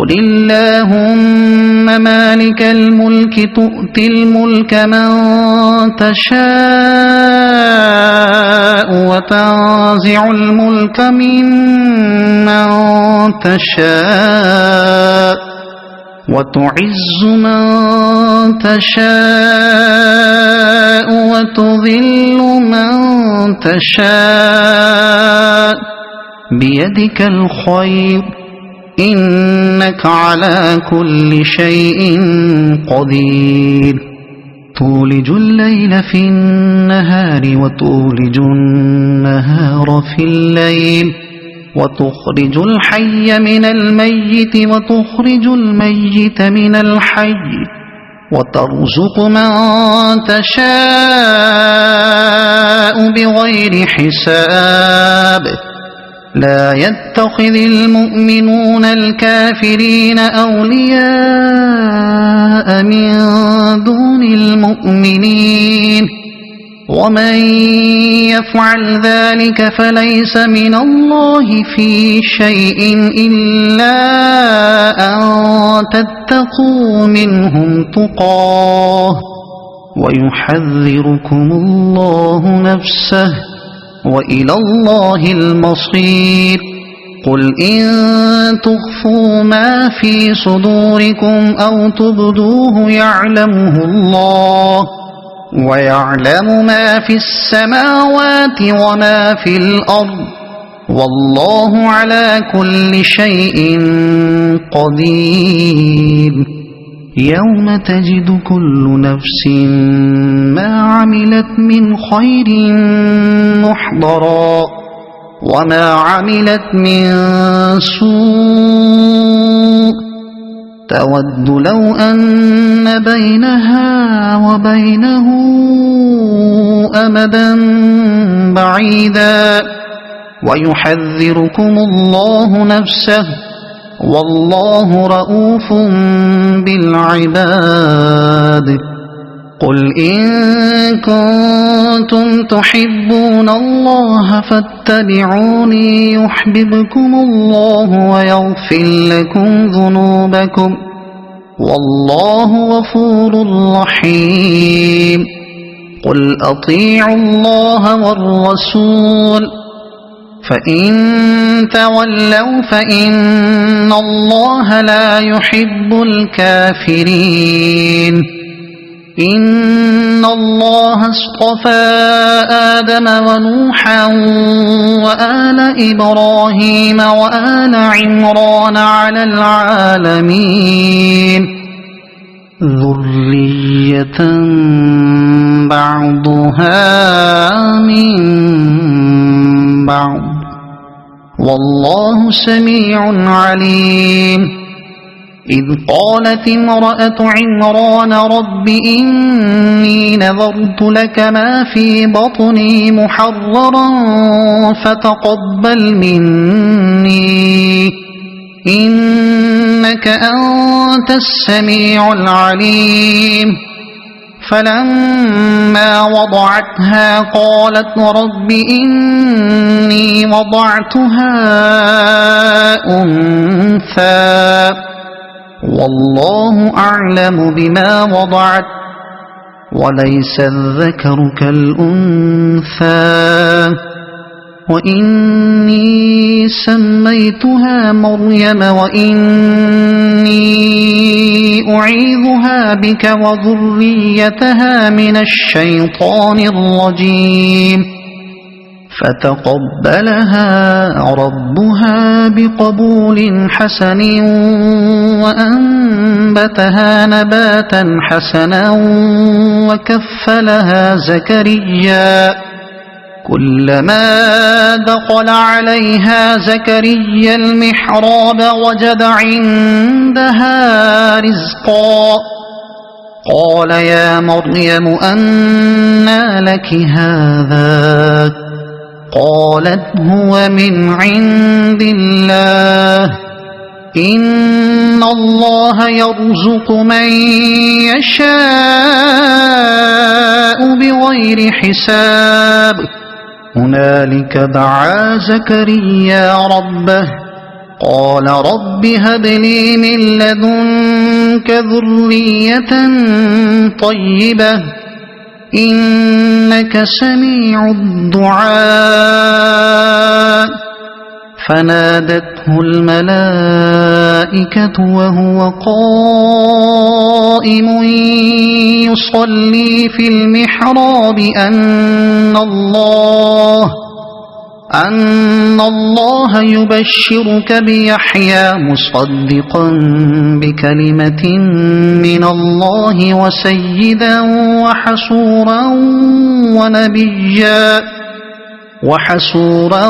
قل اللهم مالك الملك تؤتي الملك من تشاء وتنزع الملك ممن تشاء وتعز من تشاء وتذل من تشاء بيدك الخير إنك على كل شيء قدير تولج الليل في النهار وتولج النهار في الليل وتخرج الحي من الميت وتخرج الميت من الحي وترزق من تشاء بغير حساب لا يتخذ المؤمنون الكافرين أولياء من دون المؤمنين ومن يفعل ذلك فليس من الله في شيء إلا أن تتقوا منهم تقاه ويحذركم الله نفسه وإلى الله المصير قل إن تخفوا ما في صدوركم أو تبدوه يعلمه الله ويعلم ما في السماوات وما في الأرض والله على كل شيء قدير يوم تجد كل نفس ما عملت من خير محضرا وما عملت من سوء تود لو أن بينها وبينه أمدا بعيدا ويحذركم الله نفسه والله رؤوف بالعباد قل إن كنتم تحبون الله فاتبعوني يحببكم الله ويغفر لكم ذنوبكم والله غفور رحيم قل أطيعوا الله والرسول فإن تولوا فإن الله لا يحب الكافرين إن الله اصطفى آدم ونوحا وآل إبراهيم وآل عمران على العالمين ذرية بعضها من بعض والله سميع عليم إذ قالت امرأة عمران رب إني نذرت لك ما في بطني محررا فتقبل مني إنك أنت السميع العليم فلما وضعتها قالت رب إني وضعتها أنثى والله أعلم بما وضعت وليس الذكر كالأنثى وإني سميتها مريم وإني أعيذها بك وذريتها من الشيطان الرجيم فتقبلها ربها بقبول حسن وأنبتها نباتا حسنا وكفلها زكريا كلما دخل عليها زكريا المحراب وجد عندها رزقا قال يا مريم أنى لك هذا قالت هو من عند الله إن الله يرزق من يشاء بغير حساب هنالك دعا زكريا ربه قال رب هب لي من لدنك ذرية طيبة إنك سميع الدعاء فنادته الملائكة وهو قائم يصلي في المحراب أن الله يبشرك بيحيى مصدقا بكلمة من الله وسيدا وحسورا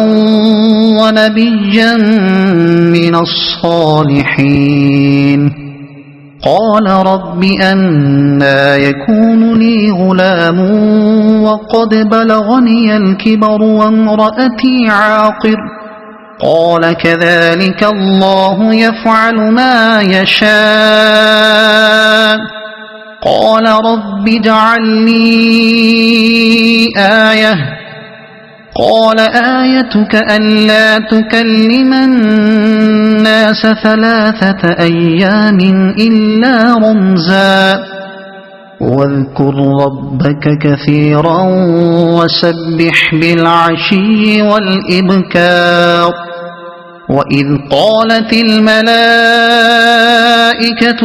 ونبيا من الصالحين قال رب أنى يكون لي غلام وقد بلغني الكبر وامرأتي عاقر قال كذلك الله يفعل ما يشاء قال رب اجعل لي آية قال آيتك ألا تكلم الناس 3 أيام إلا رمزا واذكر ربك كثيرا وسبح بالعشي والإبكار وإذ قالت الملائكة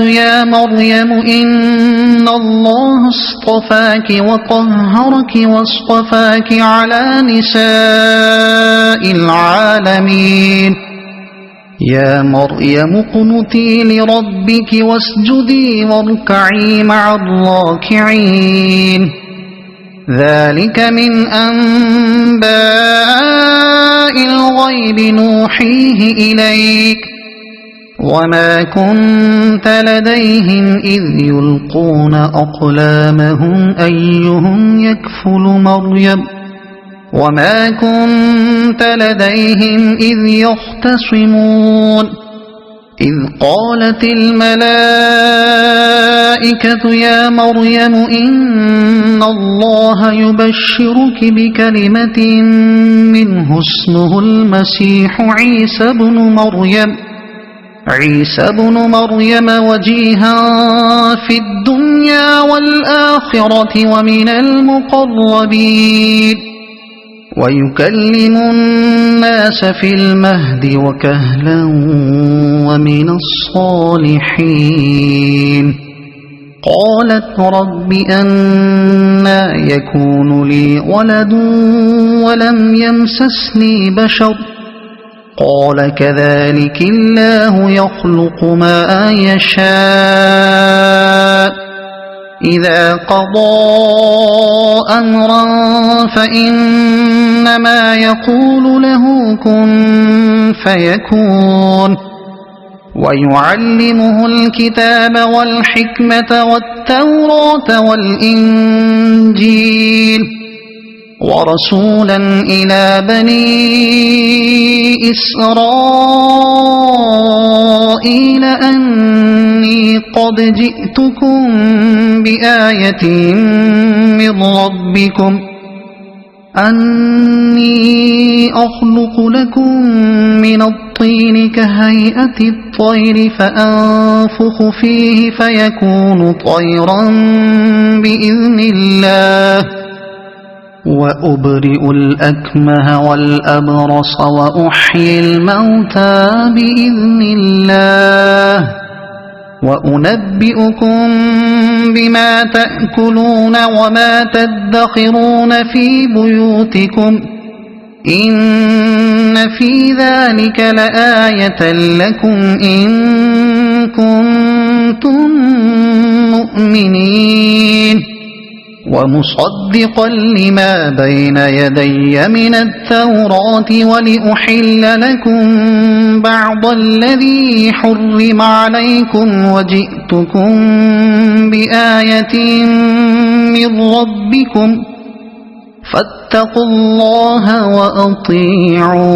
يا مريم إن الله اصطفاك وطهرك واصطفاك على نساء العالمين يا مريم اقنتي لربك واسجدي واركعي مع الراكعين ذلك من أنباء الغيب نوحيه إليك وما كنت لديهم إذ يلقون أقلامهم أيهم يكفل مريم وما كنت لديهم إذ يختصمون إذ قالت الملائكة يا مريم إن الله يبشرك بكلمة منه اسمه المسيح عيسى بن مريم وجيها في الدنيا والآخرة ومن المقربين ويكلم الناس في المهد وكهلا ومن الصالحين قالت رب أنى يكون لي ولد ولم يمسسني بشر قال كذلك الله يخلق ما يشاء إذا قضى أمرا فإنما يقول له كن فيكون ويعلمه الكتاب والحكمة والتوراة والإنجيل ورسولا إلى بني إسرائيل أني قد جئتكم بآية من ربكم أني أخلق لكم من الطين كهيئة الطير فأنفخ فيه فيكون طيرا بإذن الله وأبرئ الأكمه والأبرص وأحيي الموتى بإذن الله وأنبئكم بما تأكلون وما تدخرون في بيوتكم إن في ذلك لآية لكم إن كنتم مؤمنين ومصدقا لما بين يدي من التوراة ولأحل لكم بعض الذي حرم عليكم وجئتكم بآية من ربكم فاتقوا الله وأطيعون